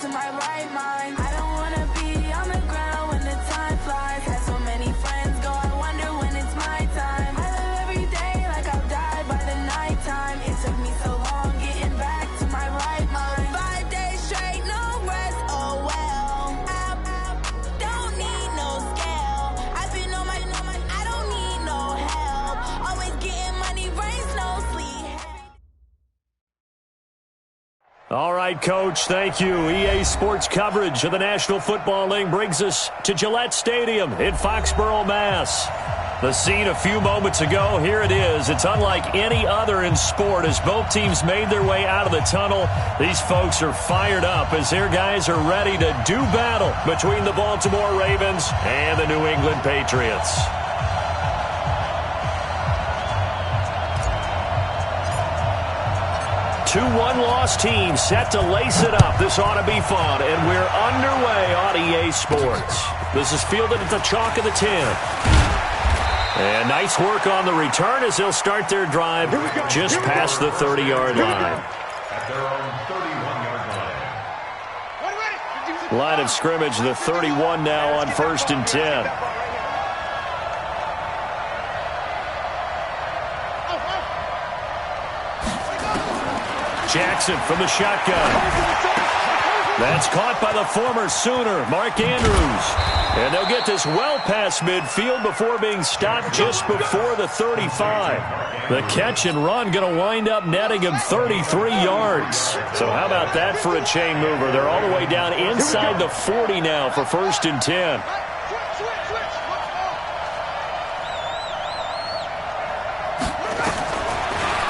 to my right mind. I don't wanna be on the ground when the time flies. Had so many friends go, I wonder when it's my time. I live every day like I'll die by the nighttime. It took me so long getting back to my right mind. 5 days straight, no rest, oh well. I don't need no scale. I've been on my, I don't need no help. Always getting money, rains, no sleep. All right, Coach, thank you. EA Sports coverage of the National Football League brings us to Gillette Stadium in Foxborough, Mass. The scene a few moments ago, here it is. It's unlike any other in sport as both teams made their way out of the tunnel. These folks are fired up as their guys are ready to do battle between the Baltimore Ravens and the New England Patriots. Two one-loss teams set to lace it up. This ought to be fun, and we're underway on EA Sports. This is fielded at the chalk of the 10. And nice work on the return as they'll start their drive just past the 30-yard line. At their own 31-yard line. Line of scrimmage, the 31 now on 1st and 10. Jackson from the shotgun. That's caught by the former Sooner, Mark Andrews. And they'll get this well past midfield before being stopped just before the 35. The catch and run going to wind up netting him 33 yards. So how about that for a chain mover? They're all the way down inside the 40 now for 1st and 10.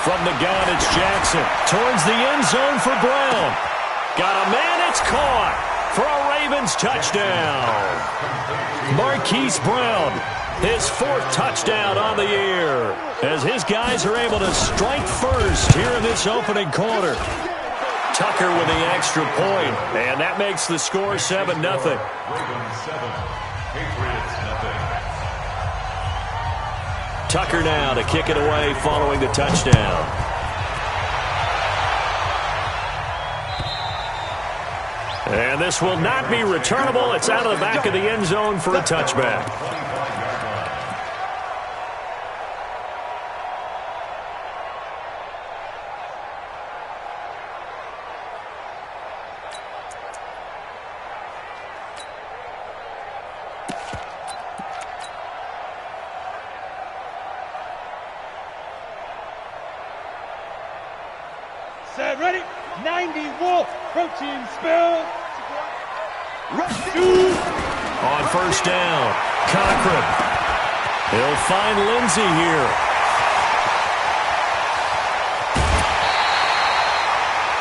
From the gun, it's Jackson. Towards the end zone for Brown. Got a man, it's caught for a Ravens touchdown. Marquise Brown, his 4th touchdown on the year, as his guys are able to strike first here in this opening quarter. Tucker with the extra point, and that makes the score 7-0. Ravens 7, Patriots nothing. Tucker now to kick it away following the touchdown. And this will not be returnable. It's out of the back of the end zone for a touchback. Set, ready, 90 Wolf, protein spill. On 1st down, Cochran. He'll find Lindsey here.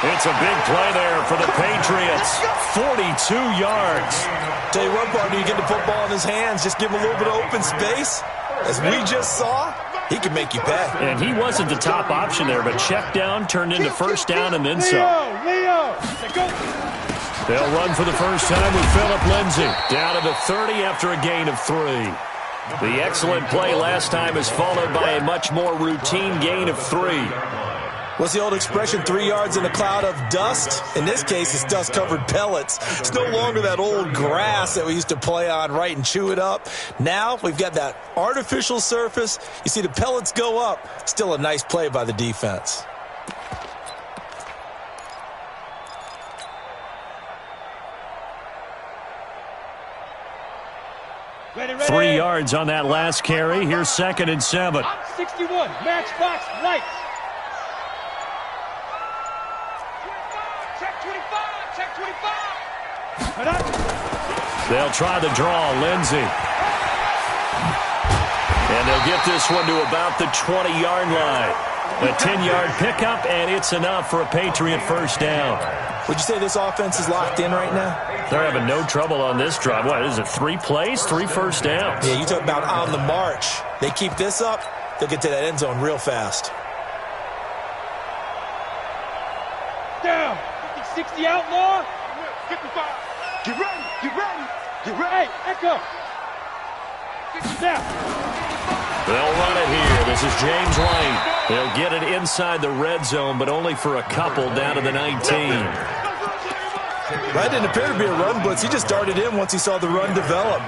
It's a big play there for the Patriots. 42 yards. Tell you what, partner, you get the football in his hands, just give him a little bit of open space. As we just saw, he can make you pay. And he wasn't the top option there, but check down turned into 1st down and then some. Leo, go. They'll run for the first time with Phillip Lindsay. Down to the 30 after a gain of 3. The excellent play last time is followed by a much more routine gain of 3. What's the old expression, 3 yards in a cloud of dust? In this case, it's dust-covered pellets. It's no longer that old grass that we used to play on, right, and chew it up. Now we've got that artificial surface. You see the pellets go up. Still a nice play by the defense. Ready, ready. 3 yards on that last carry. Here's 2nd and 7. 61, matchbox lights. Check 25, check 25. They'll try the draw, Lindsey. And they'll get this one to about the 20-yard line. A 10-yard pickup, and it's enough for a Patriot 1st down. Would you say this offense is locked in right now? They're having no trouble on this drive. What is it, 3 plays, 3 first downs? Yeah, you talk about on the march. They keep this up, they'll get to that end zone real fast. Down. 50-60 outlaw. 55. Get ready. Get ready. Get ready. Hey, Echo. Snap. They'll run it here. This is James White. They'll get it inside the red zone, but only for a couple down to the 19. That didn't appear to be a run blitz. He just darted in once he saw the run develop.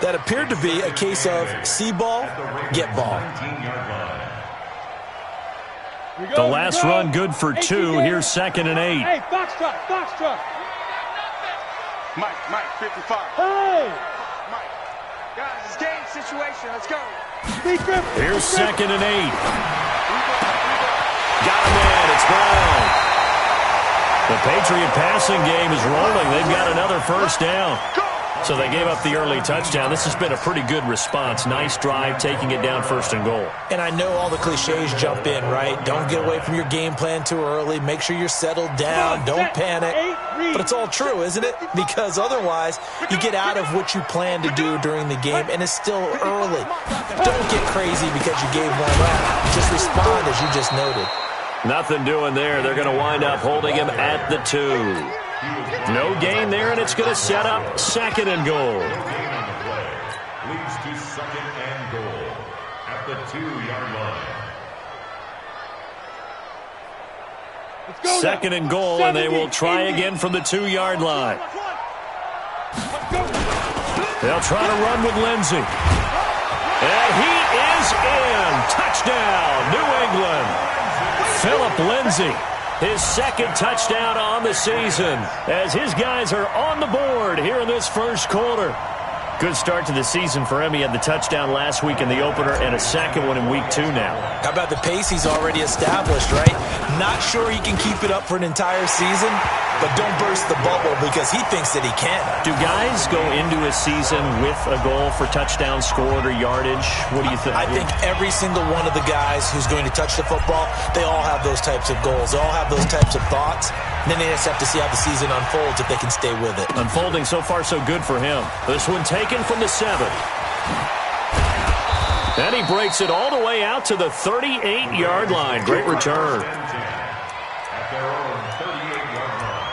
That appeared to be a case of see ball, get ball. The last run good for 2. Here's 2nd and 8. Hey, Foxtrot, Foxtrot. Mike, 55. Hey! Mike. Guys, it's game situation. Let's go. Here's 2nd and 8. Got him in. It's Brown. The Patriot passing game is rolling. They've got another first down. So they gave up the early touchdown. This has been a pretty good response. Nice drive, taking it down 1st and goal. And I know all the cliches jump in, right? Don't get away from your game plan too early. Make sure you're settled down. Don't panic. But it's all true, isn't it? Because otherwise, you get out of what you plan to do during the game, and it's still early. Don't get crazy because you gave one up. Just respond as you just noted. Nothing doing there. They're going to wind up holding him at the 2. No gain there, and it's going to set up 2nd and goal. Leads to 2nd and goal at the 2-yard line. 2nd and goal, and they will try again from the 2-yard line. They'll try to run with Lindsey. And he is in. Touchdown, New England. Philip Lindsey. His 2nd touchdown on the season as his guys are on the board here in this first quarter. Good start to the season for him. He had the touchdown last week in the opener and a 2nd one in week 2 now. How about the pace he's already established, right? Not sure he can keep it up for an entire season, but don't burst the bubble because he thinks that he can. Do guys go into a season with a goal for touchdown scored or yardage? What do you think? I think every single one of the guys who's going to touch the football, they all have those types of goals. They all have those types of thoughts. And then they just have to see how the season unfolds if they can stay with it. Unfolding so far so good for him. This one taken from the 7. And he breaks it all the way out to the 38-yard line. Great return. At their own 38-yard line.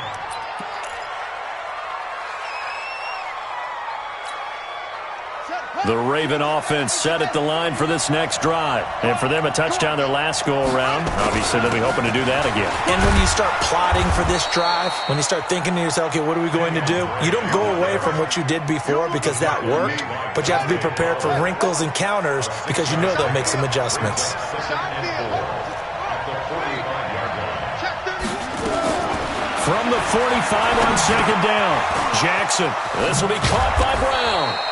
The Raven offense set at the line for this next drive. And for them, a touchdown their last go-around. Obviously, they'll be hoping to do that again. And when you start plotting for this drive, when you start thinking to yourself, okay, what are we going to do? You don't go away from what you did before because that worked, but you have to be prepared for wrinkles and counters because you know they'll make some adjustments. From the 45 on 2nd down, Jackson. This will be caught by Brown.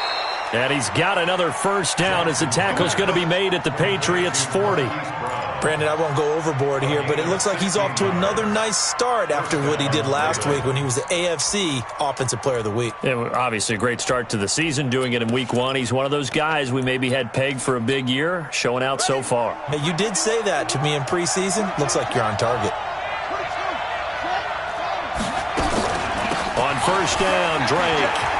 And he's got another first down as the tackle's going to be made at the Patriots' 40. Brandon, I won't go overboard here, but it looks like he's off to another nice start after what he did last week when he was the AFC Offensive Player of the Week. Yeah, obviously a great start to the season, doing it in week 1. He's one of those guys we maybe had pegged for a big year, showing out so far. Hey, you did say that to me in preseason. Looks like you're on target. On first down, Drake.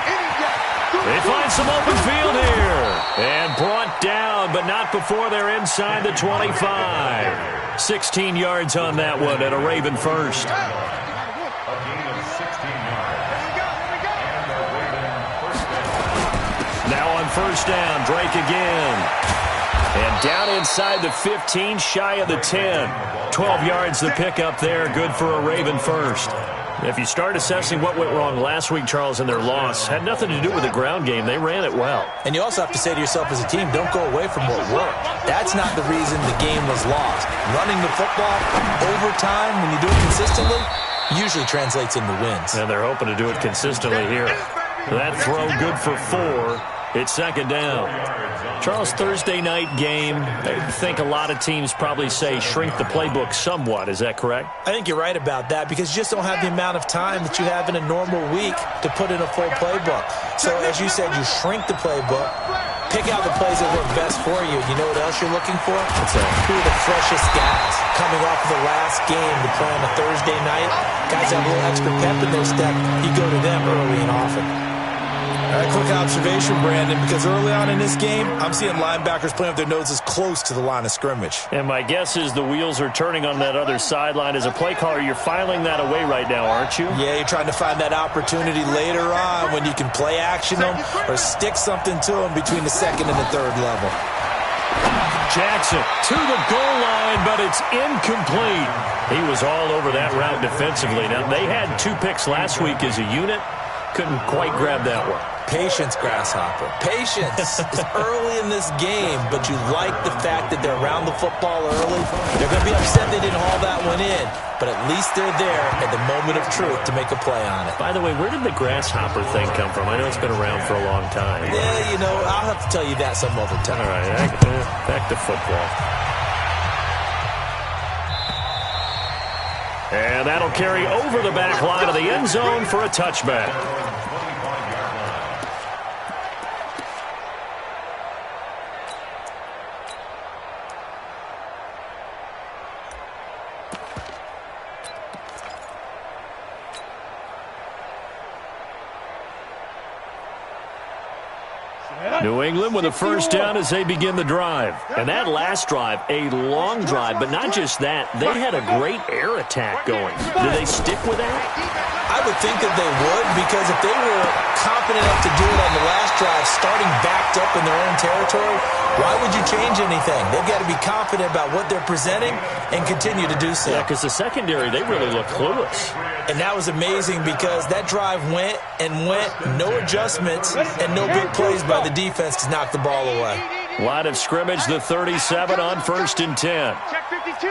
They find some open field here. And brought down, but not before they're inside the 25. 16 yards on that one and a Raven first. A gain of 16 yards. And the Raven first down. Now on first down, Drake again. And down inside the 15, shy of the 10. 12 yards the pickup there, good for a Raven first. If you start assessing what went wrong last week, Charles, in their loss, had nothing to do with the ground game. They ran it well. And you also have to say to yourself as a team, don't go away from what worked. That's not the reason the game was lost. Running the football over time, when you do it consistently, usually translates into wins. And they're hoping to do it consistently here. That throw good for 4. It's 2nd down. Charles, Thursday night game, I think a lot of teams probably say shrink the playbook somewhat. Is that correct? I think you're right about that because you just don't have the amount of time that you have in a normal week to put in a full playbook. So as you said, you shrink the playbook, pick out the plays that work best for you. You know what else you're looking for? What's that? Who are the freshest guys coming off of the last game to play on a Thursday night? Guys have a little extra pep in their step. You go to them early and often. All right, quick observation, Brandon, because early on in this game, I'm seeing linebackers playing with their noses close to the line of scrimmage. And my guess is the wheels are turning on that other sideline. As a play caller, you're filing that away right now, aren't you? Yeah, you're trying to find that opportunity later on when you can play action them or stick something to them between the 2nd and the 3rd level. Jackson to the goal line. line, but it's incomplete. He was all over that route defensively. Now, they had 2 picks last week as a unit. Couldn't quite grab that one. Patience, Grasshopper. Patience is early in this game, but you like the fact that they're around the football early. They're going to be upset they didn't haul that one in, but at least they're there at the moment of truth to make a play on it. By the way, where did the Grasshopper thing come from? I know it's been around for a long time. Yeah, I'll have to tell you that some other time. All right, back to football. And that'll carry over the back line of the end zone for a touchback. New England with a first down as they begin the drive. And that last drive, a long drive, but not just that. They had a great air attack going. Do they stick with that? I would think that they would, because if they were confident enough to do it on the last drive, starting backed up in their own territory, why would you change anything? They've got to be confident about what they're presenting and continue to do so. Yeah, because the secondary, they really look clueless. And that was amazing because that drive went and went, no adjustments, and no big plays by the defense to knock the ball away. Line of scrimmage, the 37 on 1st and 10. Check 52.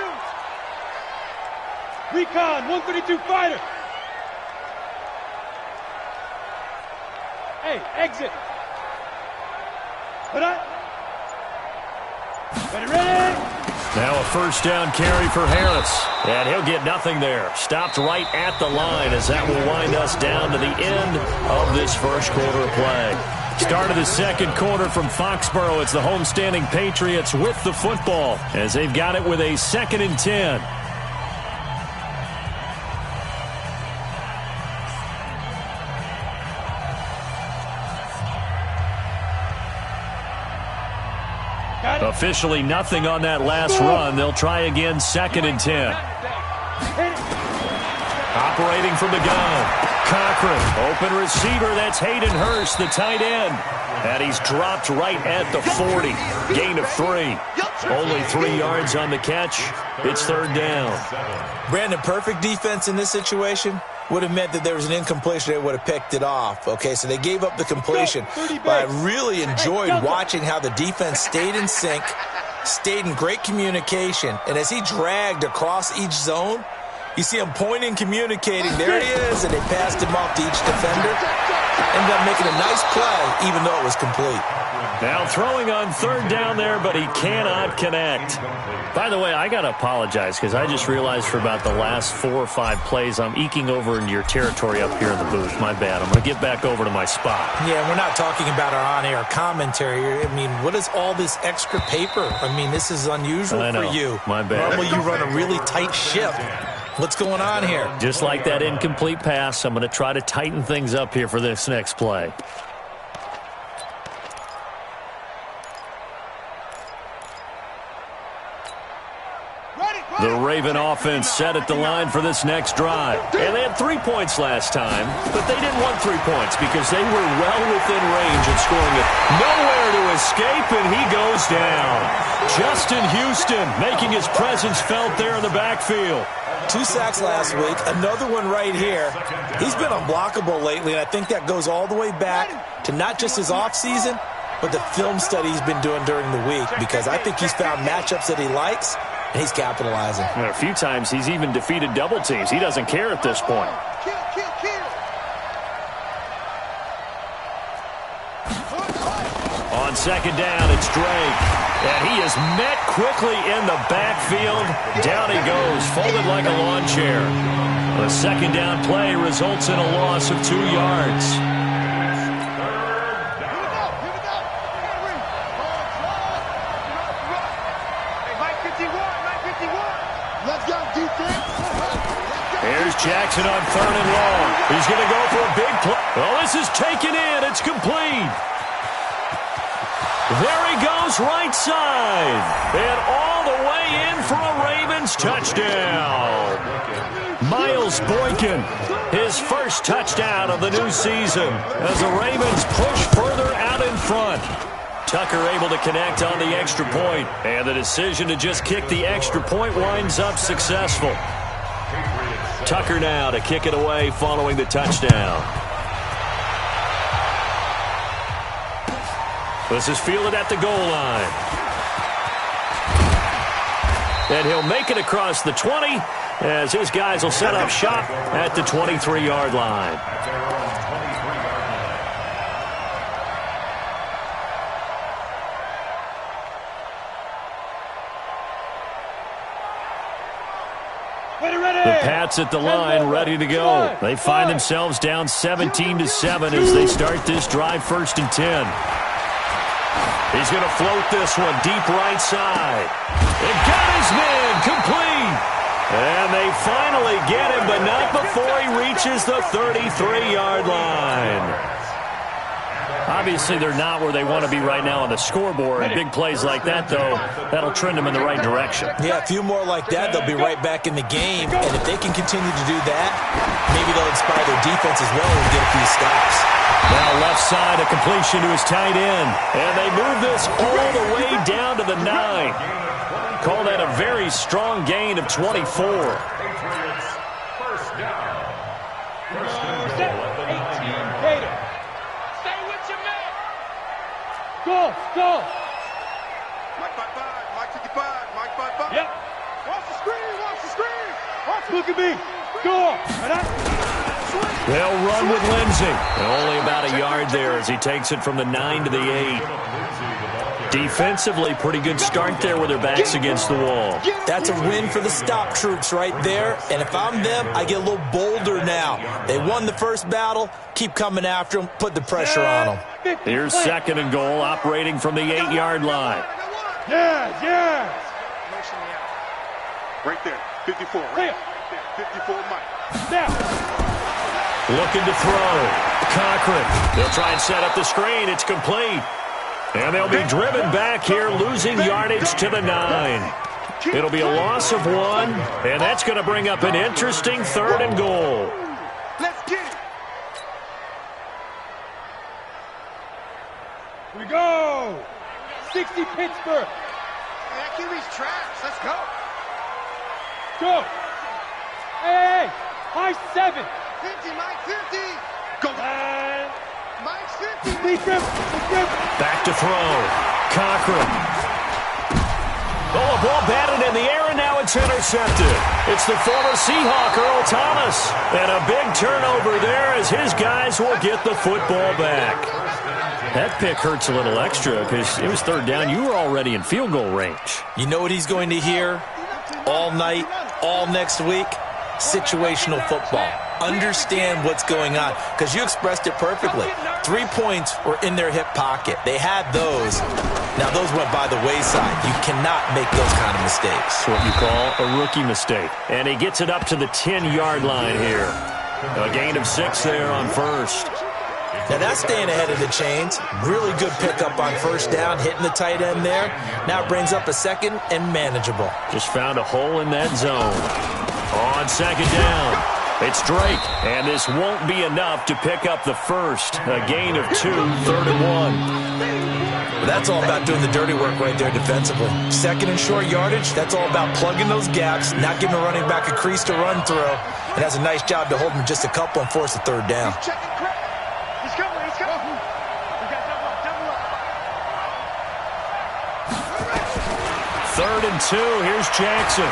Recon, 132 fighter. Hey, exit. Put up. Ready. Now a first down carry for Harris. And he'll get nothing there. Stopped right at the line as that will wind us down to the end of this first quarter of play. Start of the second quarter from Foxborough. It's the homestanding Patriots with the football as they've got it with a 2nd and 10. Officially nothing on that last run. They'll try again, 2nd and 10. Operating from the gun. Cochran, open receiver. That's Hayden Hurst, the tight end. And he's dropped right at the 40. Gain of 3. Only 3 yards on the catch. It's 3rd down. Brandon, perfect defense in this situation would have meant that there was an incompletion. They would have picked it off. Okay, so they gave up the completion. But I really enjoyed watching how the defense stayed in sync, stayed in great communication. And as he dragged across each zone, you see him pointing, communicating. There he is, and they passed him off to each defender. Ended up making a nice play, even though it was complete. Now throwing on 3rd down there, but he cannot connect. By the way, I got to apologize because I just realized for about the last 4 or 5 plays, I'm eking over into your territory up here in the booth. My bad. I'm going to get back over to my spot. Yeah, we're not talking about our on-air commentary. I mean, what is all this extra paper? I mean, this is unusual for you. My bad. Normally you run a really tight ship. What's going on here? Just like that incomplete pass, I'm going to try to tighten things up here for this next play. The Raven offense set at the line for this next drive. And they had 3 points last time, but they didn't want 3 points because they were well within range of scoring it. Nowhere to escape, and he goes down. Justin Houston making his presence felt there in the backfield. 2 sacks last week, another one right here. He's been unblockable lately, and I think that goes all the way back to not just his offseason, but the film study he's been doing during the week, because I think he's found matchups that he likes, and he's capitalizing. A few times he's even defeated double teams. He doesn't care at this point. On 2nd down, it's Drake. And he is met quickly in the backfield. Down he goes, folded like a lawn chair. The 2nd down play results in a loss of 2 yards. Here's Jackson on 3rd and long. He's going to go for a big play. Well, this is taken in. It's complete. There he goes, right side. And all the way in for a Ravens touchdown. Miles Boykin, his first touchdown of the new season as the Ravens push further out in front. Tucker able to connect on the extra point, and the decision to just kick the extra point winds up successful. Tucker now to kick it away following the touchdown. This is fielded at the goal line. And he'll make it across the 20 as his guys will set up shop at the 23-yard line. The Pats at the line, ready to go. They find themselves down 17-7 as they start this drive, 1st and 10. He's going to float this one deep right side. It got his man complete. And they finally get him, but not before he reaches the 33-yard line. Obviously, they're not where they want to be right now on the scoreboard. Big plays like that, though, that'll trend them in the right direction. Yeah, a few more like that, they'll be right back in the game. And if they can continue to do that, maybe they'll inspire their defense as well and get a few stops. Now left side, a completion to his tight end. And they move this all the way down to the 9. Call that a very strong gain of 24. Patriots first down. First and goal at the 19. Stay with your man. Go, go. Mike 5-5, Mike 55, Mike 5-5. Yep. Watch the screen, watch the screen. Look at me. Go. They'll run with Lindsey. Only about a yard there as he takes it from the 9 to the 8. Defensively, pretty good start there with their backs against the wall. That's a win for the stop troops right there. And if I'm them, I get a little bolder now. They won the first battle. Keep coming after them. Put the pressure on them. Here's 2nd and goal, operating from the 8-yard line. Yeah. Motion me out. Right there, 54. Right there, 54, Mike. Now. Looking to throw. Cochran. They'll try and set up the screen. It's complete. And they'll be driven back here, losing yardage to the 9. It'll be a loss of 1, and that's going to bring up an interesting 3rd and goal. Let's get it. Here we go. 60 Pittsburgh. Hey, I can reach tracks. Let's go. Go. Hey. High 7. 50, Mike, 50. Go. Mike's 50. Lead grip. Back to throw. Cochran. Oh, a ball batted in the air, and now it's intercepted. It's the former Seahawk, Earl Thomas. And a big turnover there as his guys will get the football back. That pick hurts a little extra because it was 3rd down. You were already in field goal range. You know what he's going to hear all night, all next week? Situational football. Understand what's going on, because you expressed it perfectly. 3 points were in their hip pocket. They had those. Now, those went by the wayside. You cannot make those kind of mistakes. It's what you call a rookie mistake. And he gets it up to the 10-yard line here. A gain of 6 there on 1st. Now, that's staying ahead of the chains. Really good pickup on 1st down, hitting the tight end there. Now it brings up a 2nd and manageable. Just found a hole in that zone. On 2nd down. It's Drake, and this won't be enough to pick up the 1st. A gain of 2, 3rd and 1. Well, that's all about doing the dirty work right there defensively. 2nd and short yardage, that's all about plugging those gaps, not giving a running back a crease to run through. And that's a nice job to hold him just a couple and force a 3rd down. He's checking crack. He's coming. We got double up. 3rd and 2, here's Jackson.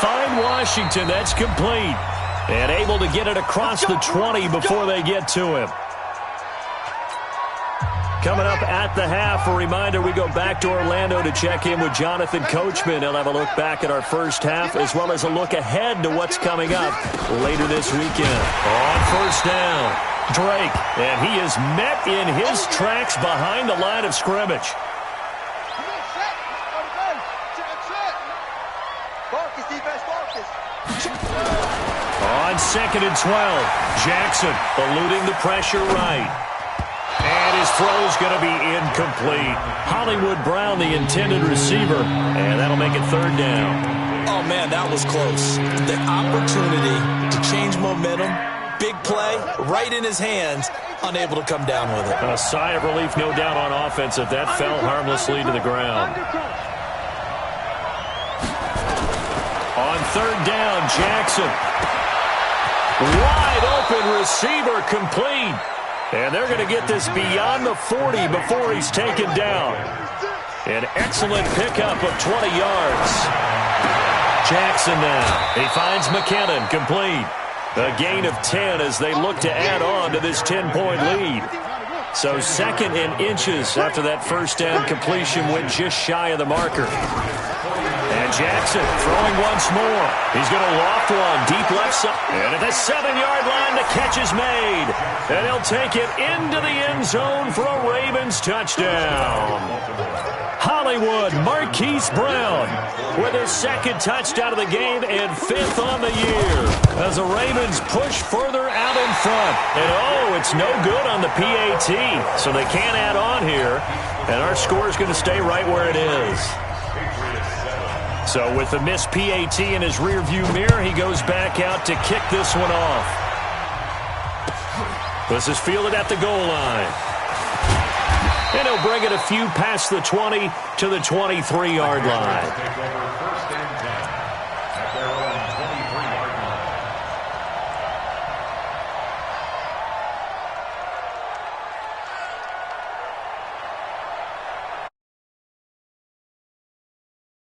Find Washington. That's complete. And able to get it across the 20 before they get to him. Coming up at the half, a reminder, we go back to Orlando to check in with Jonathan Coachman. He'll have a look back at our first half as well as a look ahead to what's coming up later this weekend. On 1st down, Drake. And he is met in his tracks behind the line of scrimmage. On 2nd and 12, Jackson eluding the pressure right. And his throw's going to be incomplete. Hollywood Brown, the intended receiver, and that'll make it 3rd down. Oh, man, that was close. The opportunity to change momentum, big play, right in his hands. unable to come down with it. A sigh of relief, no doubt, on offense if that fell harmlessly to the ground. On third down, Jackson. Wide open receiver, complete. And they're going to get this beyond the 40 before he's taken down. An excellent pickup of 20 yards. Jackson now. He finds McKinnon, complete. A gain of 10 as they look to add on to this 10-point lead. So second in inches after that first down completion went just shy of the marker. And Jackson throwing once more. He's going to loft one deep left side. And at the 7-yard line, the catch is made. And he'll take it into the end zone for a Ravens touchdown. Hollywood Marquise Brown with his second touchdown of the game and 5th on the year as the Ravens push further out in front. And oh, it's no good on the PAT, so they can't add on here. And our score is going to stay right where it is. So with the missed PAT in his rearview mirror, he goes back out to kick this one off. This is fielded at the goal line. And he'll bring it a few past the 20 to the 23-yard line.